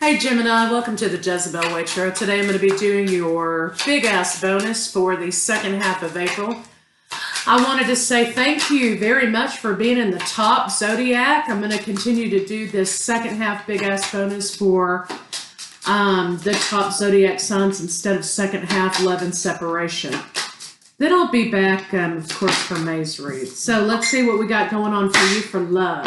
Hey Gemini, welcome to the Jezebel Way Show. Today I'm going to be doing your big ass bonus for the second half of April. I wanted to say thank you very much for being in the top zodiac. I'm going to continue to do this second half big ass bonus for the top zodiac signs instead of second half love and separation. Then I'll be back, of course, for May's read. So let's see what we got going on for you for love.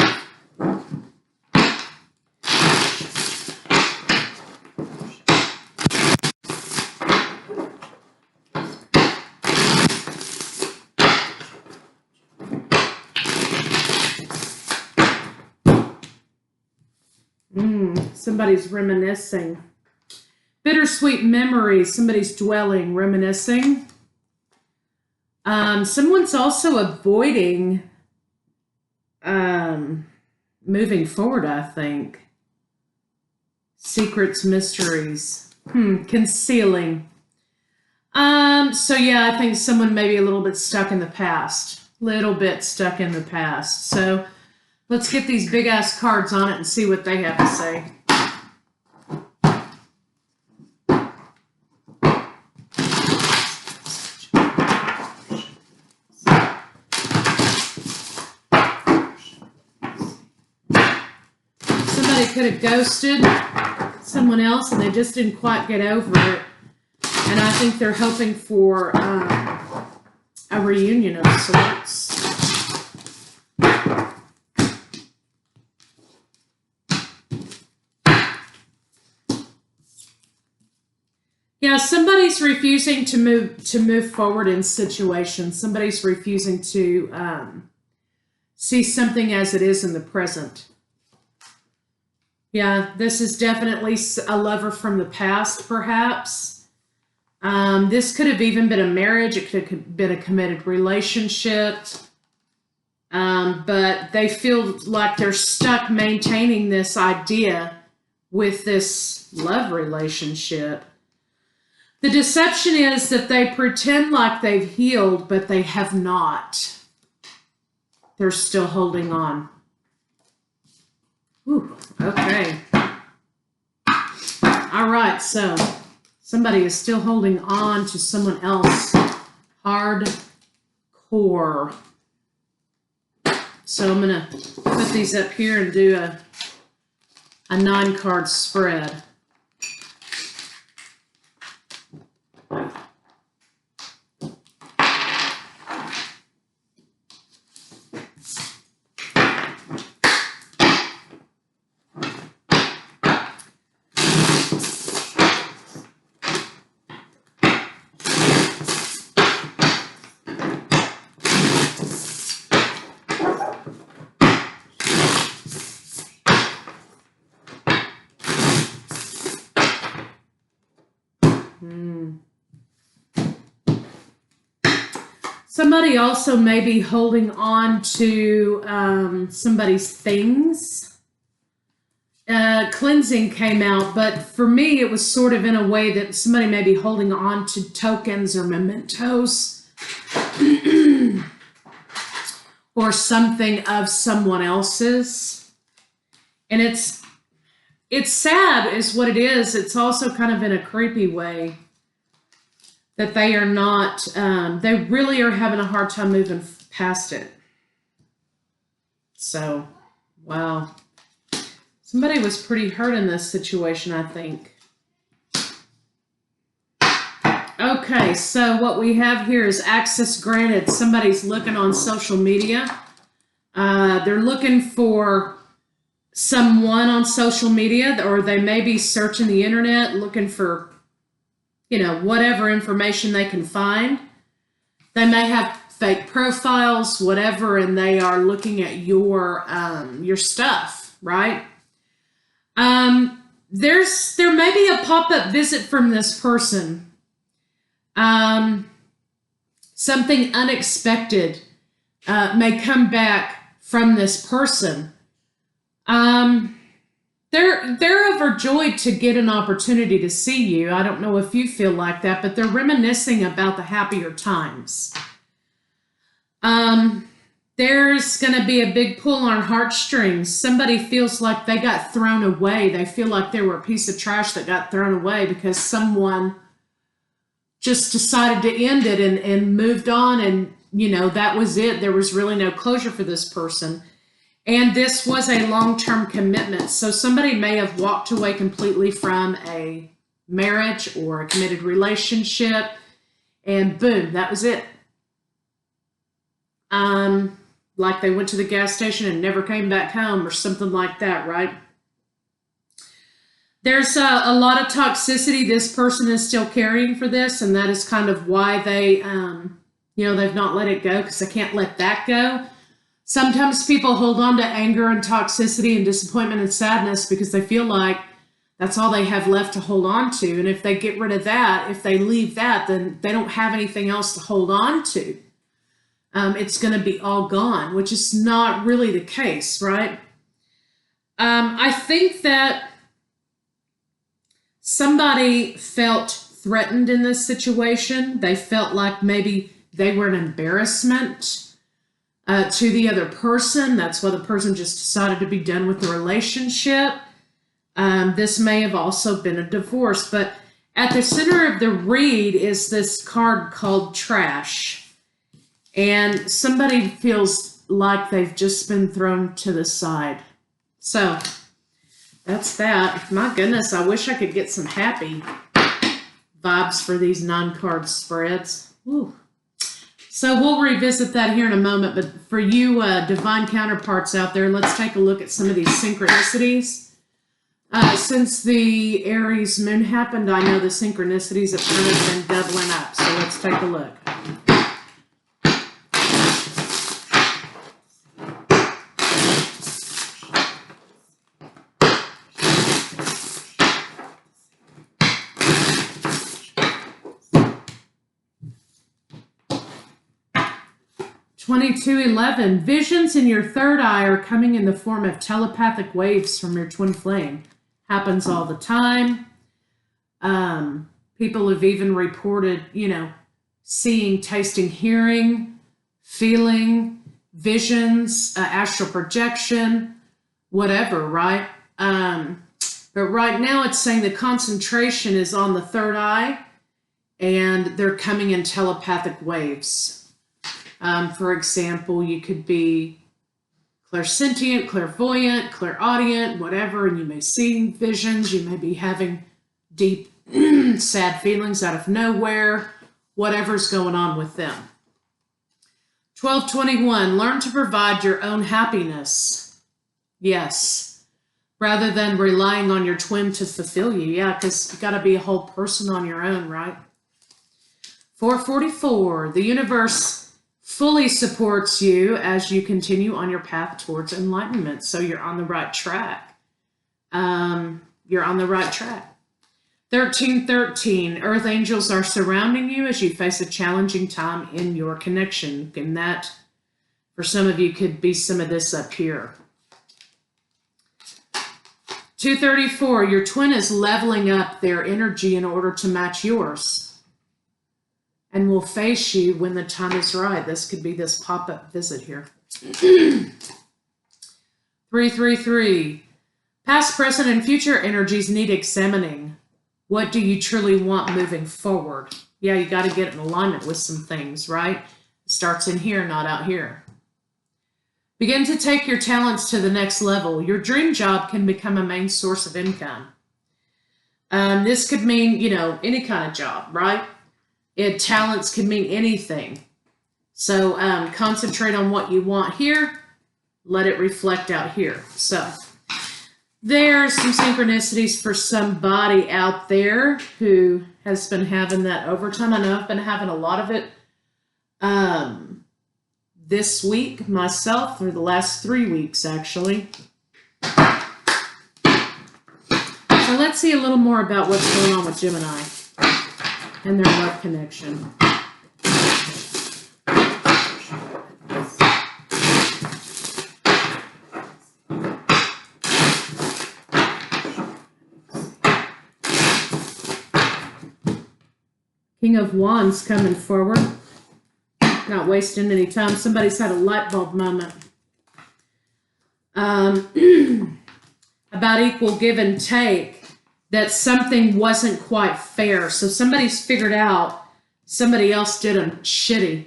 Somebody's reminiscing. Bittersweet memories. Somebody's dwelling, reminiscing. Someone's also avoiding moving forward, I think. Secrets, mysteries. Concealing. So yeah, I think someone may be a little bit stuck in the past. So let's get these big ass cards on it and see what they have to say. Somebody could have ghosted someone else and they just didn't quite get over it. And I think they're hoping for a reunion of sorts. Yeah, somebody's refusing to move forward in situations. Somebody's refusing to see something as it is in the present. Yeah, this is definitely a lover from the past, perhaps. This could have even been a marriage. It could have been a committed relationship. But they feel like they're stuck maintaining this idea with this love relationship. The deception is that they pretend like they've healed, but they have not. They're still holding on. Ooh, okay. All right, so somebody is still holding on to someone else. Hardcore. So I'm going to put these up here and do a 9-card spread. Somebody also may be holding on to somebody's things. Cleansing came out, but for me, it was sort of in a way that somebody may be holding on to tokens or mementos or something of someone else's. And it's sad is what it is. It's also kind of in a creepy way. That they are not, they really are having a hard time moving past it. So, wow. Somebody was pretty hurt in this situation, I think. Okay, so what we have here is access granted. Somebody's looking on social media. They're looking for someone on social media, or they may be searching the internet, looking for whatever information they can find. They may have fake profiles, whatever, and they are looking at your stuff, right? There may be a pop-up visit from this person. Something unexpected may come back from this person. They're overjoyed to get an opportunity to see you. I don't know if you feel like that, but they're reminiscing about the happier times. There's going to be a big pull on heartstrings. Somebody feels like they got thrown away. They feel like they were a piece of trash that got thrown away because someone just decided to end it and moved on. And, you know, that was it. There was really no closure for this person. And this was a long-term commitment. So somebody may have walked away completely from a marriage or a committed relationship. And boom, that was it. Like they went to the gas station and never came back home or something like that, right? There's a lot of toxicity. This person is still carrying for this, and that is kind of why they, they've not let it go, because they can't let that go. Sometimes people hold on to anger and toxicity and disappointment and sadness because they feel like that's all they have left to hold on to. And if they get rid of that, if they leave that, then they don't have anything else to hold on to. It's going to be all gone, which is not really the case, right? I think that somebody felt threatened in this situation. They felt like maybe they were an embarrassment to the other person. That's why the person just decided to be done with the relationship. This may have also been a divorce, but at the center of the read is this card called trash. And somebody feels like they've just been thrown to the side. So that's that. My goodness, I wish I could get some happy vibes for these 9-card spreads. Woo. So we'll revisit that here in a moment. But for you divine counterparts out there, let's take a look at some of these synchronicities. Since the Aries moon happened, I know the synchronicities have kind of been doubling up. So let's take a look. 2211, visions in your third eye are coming in the form of telepathic waves from your twin flame. Happens all the time. People have even reported, seeing, tasting, hearing, feeling, visions, astral projection, whatever, right? But right now it's saying the concentration is on the third eye and they're coming in telepathic waves. For example, you could be clairsentient, clairvoyant, clairaudient, whatever, and you may see visions. You may be having deep, sad feelings out of nowhere, whatever's going on with them. 1221, learn to provide your own happiness. Yes. Rather than relying on your twin to fulfill you. Yeah, because you got to be a whole person on your own, right? 444, the universe fully supports you as you continue on your path towards enlightenment. So you're on the right track. You're on the right track. 1313, earth angels are surrounding you as you face a challenging time in your connection. And that, for some of you, could be some of this up here. 234, your twin is leveling up their energy in order to match yours and will face you when the time is right. This could be this pop-up visit here. 333, past, present, and future energies need examining. What do you truly want moving forward? Yeah, you got to get in alignment with some things, right? It starts in here, not out here. Begin to take your talents to the next level. Your dream job can become a main source of income. This could mean, any kind of job, right? Talents can mean anything. So concentrate on what you want here. Let it reflect out here. So there's some synchronicities for somebody out there who has been having that overtime. I know I've been having a lot of it this week myself, for the last 3 weeks actually. So let's see a little more about what's going on with Gemini and their love connection. King of Wands coming forward. not wasting any time. Somebody's had a light bulb moment. About equal give and take, that something wasn't quite fair. So somebody's figured out somebody else did them shitty,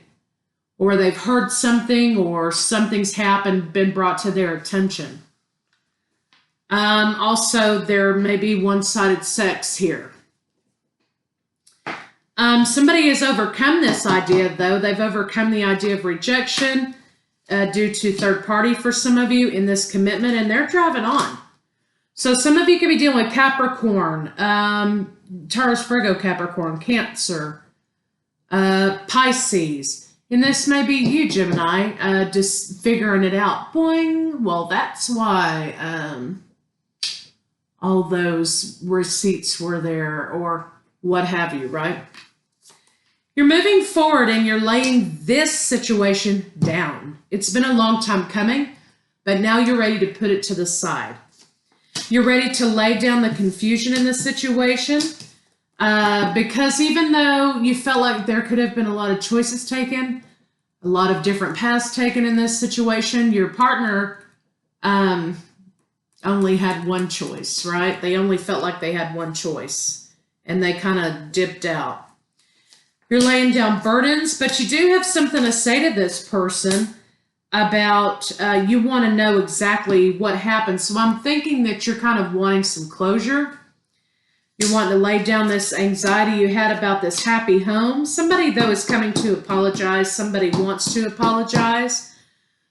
or they've heard something, or something's happened, been brought to their attention. Also, there may be one-sided sex here. Somebody has overcome this idea, though. They've overcome the idea of rejection due to third party for some of you in this commitment, and they're driving on. So some of you could be dealing with Capricorn, Taurus, Virgo, Capricorn, Cancer, Pisces. And this may be you, Gemini, just figuring it out. Boing. Well, that's why all those receipts were there, or what have you, right? You're moving forward and you're laying this situation down. It's been a long time coming, but now you're ready to put it to the side. You're ready to lay down the confusion in this situation because even though you felt like there could have been a lot of choices taken, a lot of different paths taken in this situation, your partner only had one choice, right? They only felt like they had one choice, and they kind of dipped out. You're laying down burdens, but you do have something to say to this person about you want to know exactly what happened. So I'm thinking that you're kind of wanting some closure. You're wanting to lay down this anxiety you had about this happy home. Somebody, though, is coming to apologize. Somebody wants to apologize.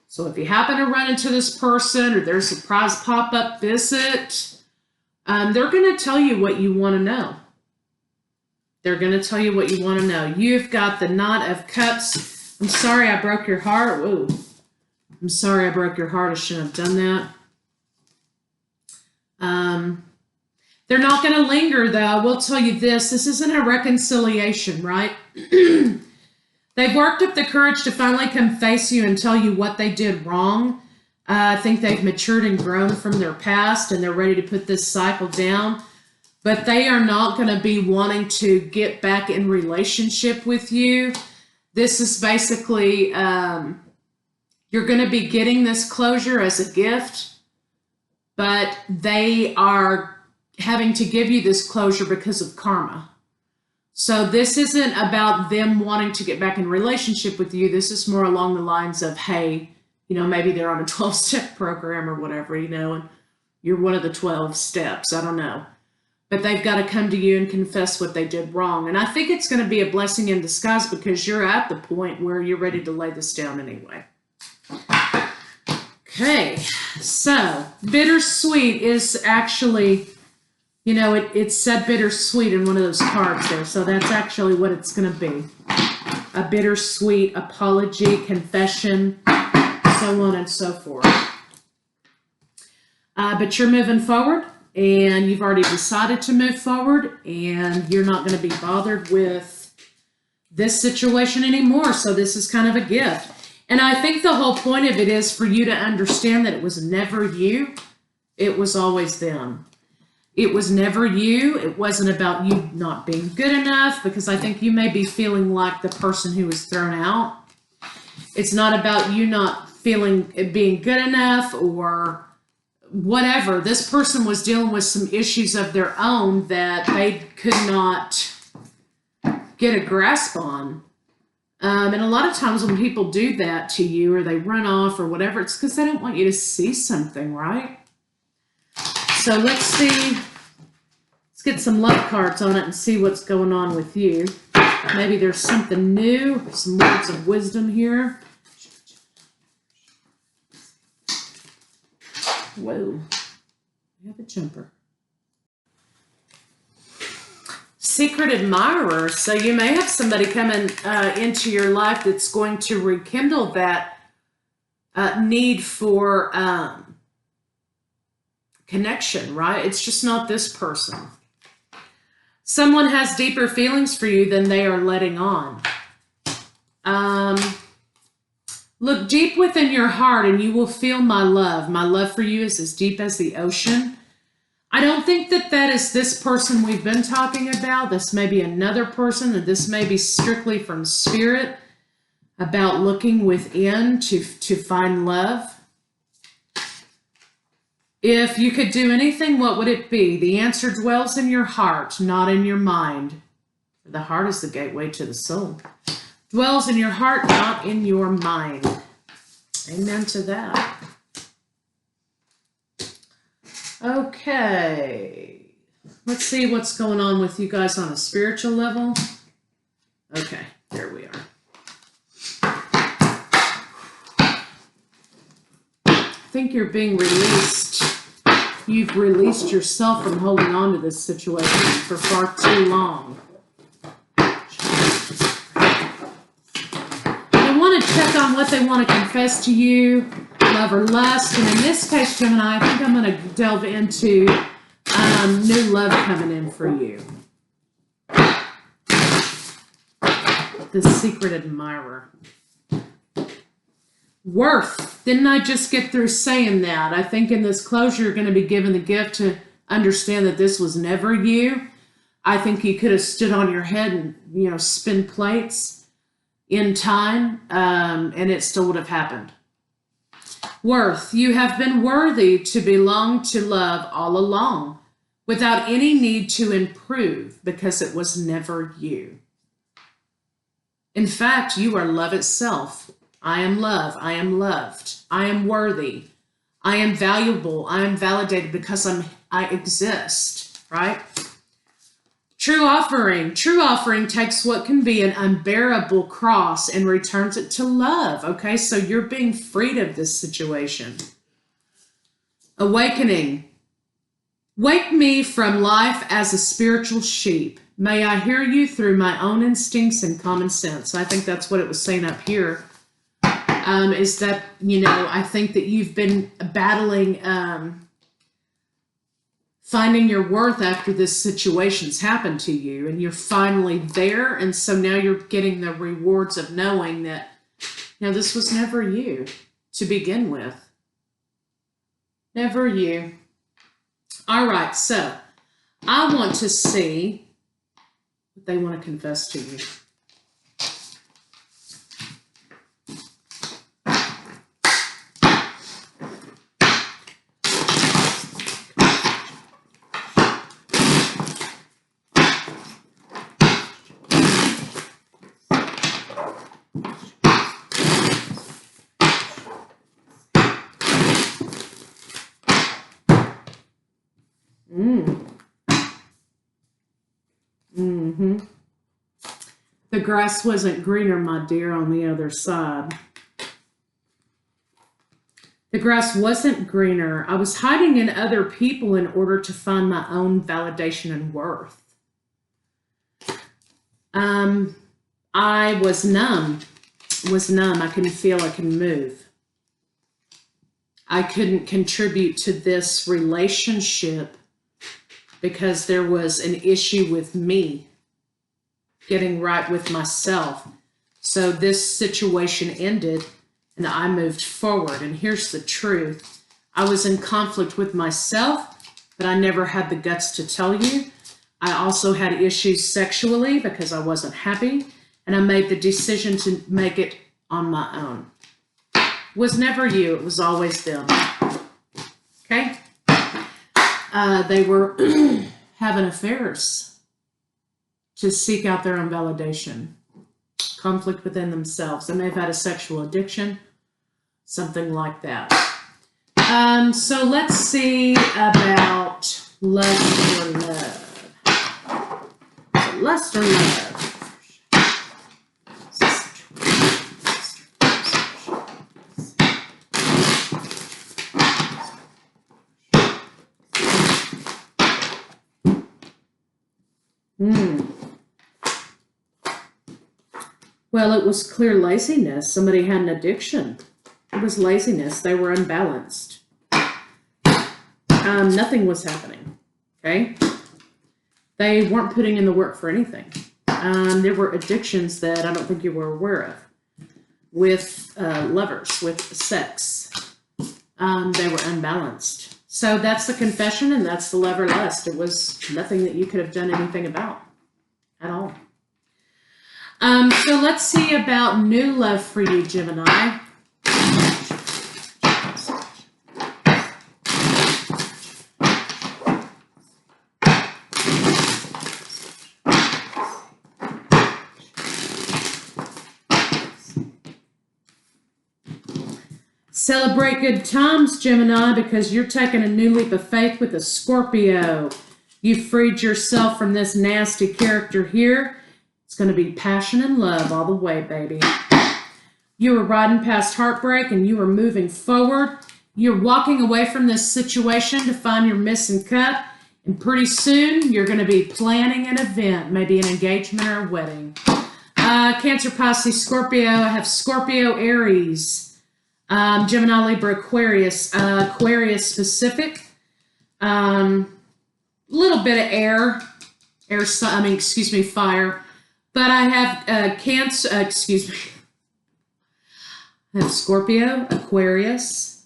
So if you happen to run into this person, or there's a surprise pop-up visit, they're going to tell you what you want to know. They're going to tell you what you want to know. You've got the Knight of Cups. I'm sorry I broke your heart. Whoa. I'm sorry I broke your heart. I shouldn't have done that. They're not going to linger, though. I will tell you this. This isn't a reconciliation, right? They've worked up the courage to finally come face you and tell you what they did wrong. I think they've matured and grown from their past, and they're ready to put this cycle down. But they are not going to be wanting to get back in relationship with you. This is basically, you're going to be getting this closure as a gift, but they are having to give you this closure because of karma. So this isn't about them wanting to get back in relationship with you. This is more along the lines of, hey, you know, maybe they're on a 12-step program or whatever, you know, and you're one of the 12 steps. I don't know. But they've got to come to you and confess what they did wrong. And I think it's going to be a blessing in disguise because you're at the point where you're ready to lay this down anyway. Okay, so bittersweet is actually, you know, it said bittersweet in one of those cards there. So that's actually what it's going to be. A bittersweet apology, confession, so on and so forth. But you're moving forward. And you've already decided to move forward, and you're not going to be bothered with this situation anymore. So this is kind of a gift. And I think the whole point of it is for you to understand that it was never you. It was always them. It was never you. It wasn't about you not being good enough, because I think you may be feeling like the person who was thrown out. It's not about you not feeling it being good enough or whatever. This person was dealing with some issues of their own that they could not get a grasp on. And a lot of times when people do that to you, or they run off or whatever, it's because they don't want you to see something, right? So let's see. Let's get some love cards on it and see what's going on with you. Maybe there's something new, some words of wisdom here. Whoa, we have a jumper. Secret admirer. So you may have somebody coming into your life that's going to rekindle that need for connection, right? It's just not this person. Someone has deeper feelings for you than they are letting on. Look deep within your heart and you will feel my love. My love for you is as deep as the ocean. I don't think that that is this person we've been talking about. This may be another person, and this may be strictly from spirit. about looking within to find love. If you could do anything, what would it be? The answer dwells in your heart, not in your mind. The heart is the gateway to the soul. Dwells in your heart, not in your mind. Amen to that. Okay. Let's see what's going on with you guys on a spiritual level. Okay, there we are. I think you're being released. You've released yourself from holding on to this situation for far too long. They want to check on what they want to confess to you, love or lust. And in this case, Gemini, I think I'm going to delve into new love coming in for you. The secret admirer. Worth. Didn't I just get through saying that? I think in this closure, you're going to be given the gift to understand that this was never you. I think you could have stood on your head and, spin plates in time, and it still would have happened. Worth. You have been worthy to belong to love all along without any need to improve because it was never you. In fact, you are love itself. I am love. I am loved. I am worthy. I am valuable. I am validated because I exist, right? True offering. True offering takes what can be an unbearable cross and returns it to love. Okay, so you're being freed of this situation. Awakening. Wake me from life as a spiritual sheep. May I hear you through my own instincts and common sense. I think that's what it was saying up here. Is that, I think that you've been battling finding your worth after this situation's happened to you, and you're finally there, and so now you're getting the rewards of knowing that, this was never you to begin with. Never you. All right, so I want to see what they want to confess to you. The grass wasn't greener, my dear, on the other side. The grass wasn't greener. I was hiding in other people in order to find my own validation and worth. I was numb. I couldn't feel, I couldn't move. I couldn't contribute to this relationship because there was an issue with me getting right with myself. So this situation ended and I moved forward. And here's the truth. I was in conflict with myself, but I never had the guts to tell you. I also had issues sexually because I wasn't happy, and I made the decision to make it on my own. It was never you, it was always them. Okay? They were having affairs to seek out their own validation, conflict within themselves. They may have had a sexual addiction, something like that. So let's see about lust or love. Lust or love. Well, it was clear laziness. Somebody had an addiction. It was laziness. They were unbalanced. Nothing was happening. Okay? They weren't putting in the work for anything. There were addictions that I don't think you were aware of with lovers, with sex. They were unbalanced. So that's the confession, and that's the love or lust. It was nothing that you could have done anything about at all. So let's see about new love for you, Gemini. Celebrate good times, Gemini, because you're taking a new leap of faith with a Scorpio. You freed yourself from this nasty character here. It's going to be passion and love all the way, baby. You were riding past heartbreak and you were moving forward. You're walking away from this situation to find your missing cup. And pretty soon, you're going to be planning an event, maybe an engagement or a wedding. Cancer, Pisces, Scorpio. I have Scorpio, Aries. Gemini, Libra, Aquarius, Aquarius specific, little bit of fire, but I have Cancer, I have Scorpio, Aquarius,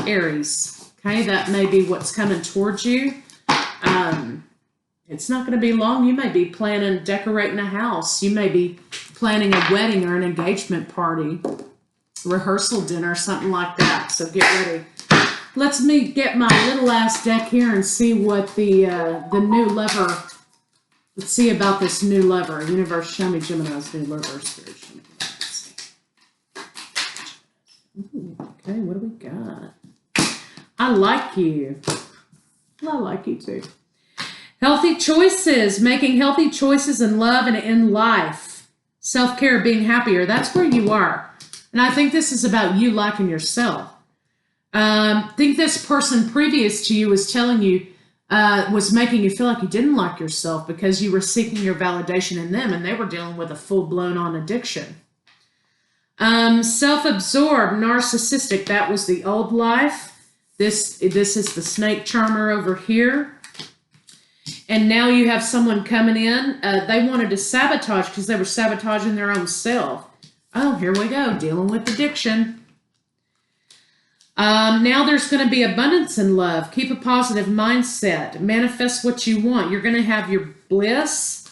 Aries. Okay, that may be what's coming towards you. It's not going to be long. You may be planning decorating a house. You may be planning a wedding or an engagement party. Rehearsal dinner, something like that. So get ready. Let's get my little ass deck here and see what the new lover. Let's see about this new lover. Universe, show me Gemini's new lover. Spirit, show me. Ooh, okay, what do we got? I like you. I like you too. Healthy choices, making healthy choices in love and in life. Self-care, being happier. That's where you are. And I think this is about you liking yourself. Think this person previous to you was telling you, was making you feel like you didn't like yourself because you were seeking your validation in them and they were dealing with a full-blown on addiction. Self-absorbed, narcissistic, that was the old life. This is the snake charmer over here. And now you have someone coming in. They wanted to sabotage because they were sabotaging their own self. Oh, here we go, dealing with addiction. Now there's going to be abundance in love. Keep a positive mindset. Manifest what you want. You're going to have your bliss.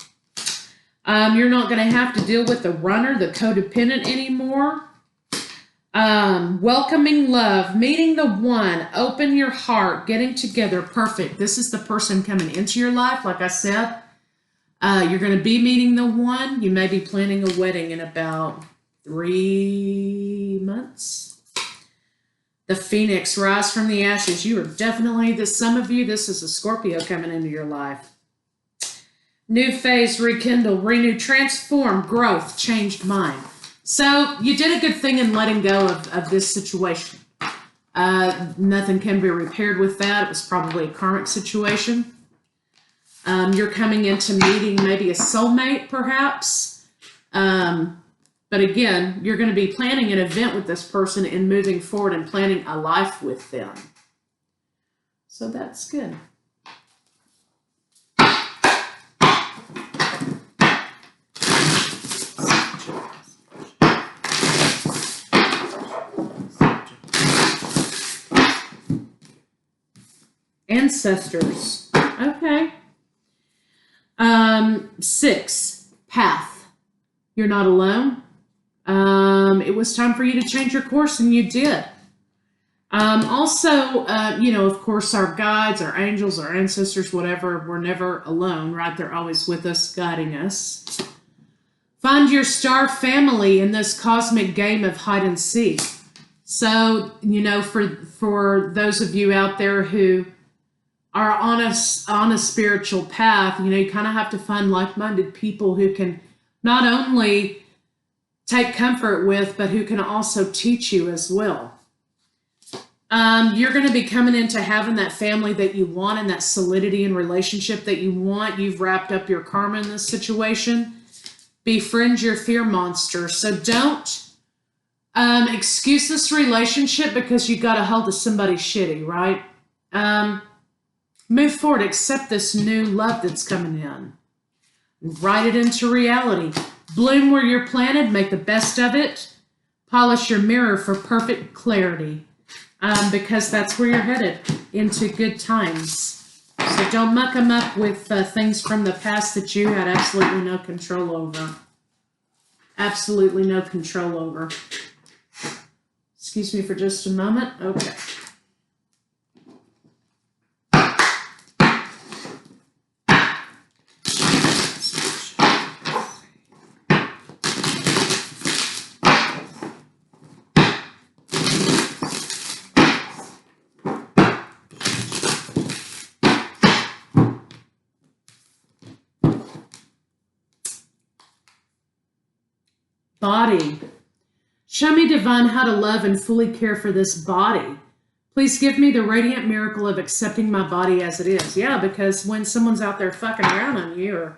You're not going to have to deal with the runner, the codependent anymore. Welcoming love, meeting the one, open your heart, getting together, perfect. This is the person coming into your life. Like I said, you're going to be meeting the one. You may be planning a wedding in about 3 months. The Phoenix, rise from the ashes. You are definitely, some of you, this is a Scorpio coming into your life. New phase, rekindle, renew, transform, growth, changed mind. So you did a good thing in letting go of this situation. Nothing can be repaired with that. It was probably a karmic situation. You're coming into meeting maybe a soulmate, perhaps. But again, you're going to be planning an event with this person and moving forward and planning a life with them. So that's good. Ancestors. Okay. 6, path. You're not alone. It was time for you to change your course, and you did. Also, of course, our guides, our angels, our ancestors, whatever, we're never alone, right? They're always with us, guiding us. Find your star family in this cosmic game of hide and seek. So, for those of you out there who are on a spiritual path, you kind of have to find like-minded people who can not only take comfort with, but who can also teach you as well. You're going to be coming into having that family that you want and that solidity and relationship that you want. You've wrapped up your karma in this situation. Befriend your fear monster. So don't excuse this relationship because you got a hold of somebody shitty, right? Move forward. Accept this new love that's coming in. Write it into reality. Bloom where you're planted. Make the best of it. Polish your mirror for perfect clarity. Because that's where you're headed, into good times. So don't muck them up with things from the past that you had absolutely no control over. absolutely no control over. Excuse me for just a moment. Okay. Body. Show me, Divine, how to love and fully care for this body. Please give me the radiant miracle of accepting my body as it is. Yeah, because when someone's out there fucking around on you or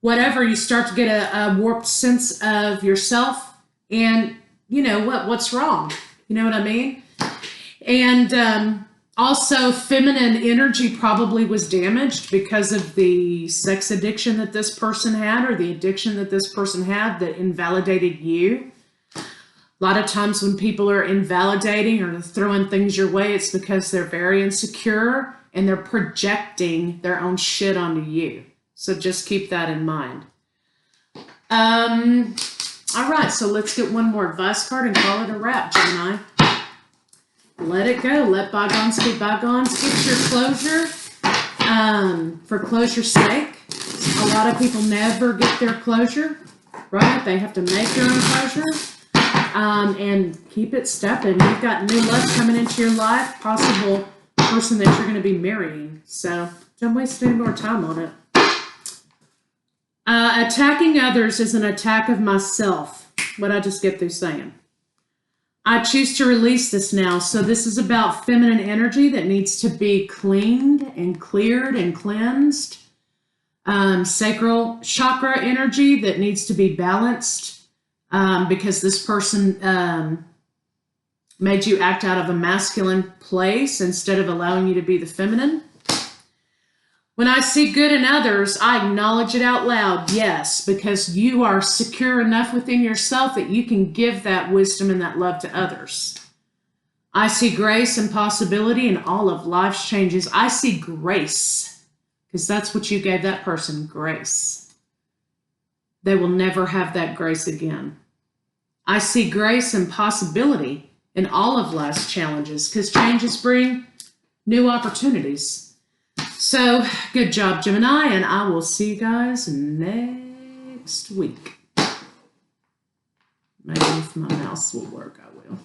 whatever, you start to get a warped sense of yourself and, you know, what's wrong. You know what I mean? And also, feminine energy probably was damaged because of the sex addiction that this person had or the addiction that this person had that invalidated you. A lot of times when people are invalidating or throwing things your way, it's because they're very insecure and they're projecting their own shit onto you. So just keep that in mind. All right, so let's get one more advice card and call it a wrap, Gemini. Let it go. Let bygones be bygones. Get your closure. For closure's sake, a lot of people never get their closure, right? They have to make their own closure. And keep it stepping. You've got new love coming into your life, possible person that you're going to be marrying. So don't waste any more time on it. Attacking others is an attack of myself. What I just get through saying. I choose to release this now. So this is about feminine energy that needs to be cleaned and cleared and cleansed. Sacral chakra energy that needs to be balanced because this person made you act out of a masculine place instead of allowing you to be the feminine. When I see good in others, I acknowledge it out loud, yes, because you are secure enough within yourself that you can give that wisdom and that love to others. I see grace and possibility in all of life's changes. I see grace, because that's what you gave that person, grace. They will never have that grace again. I see grace and possibility in all of life's challenges, because changes bring new opportunities. So, good job, Gemini, and I will see you guys next week. Maybe if my mouse will work, I will.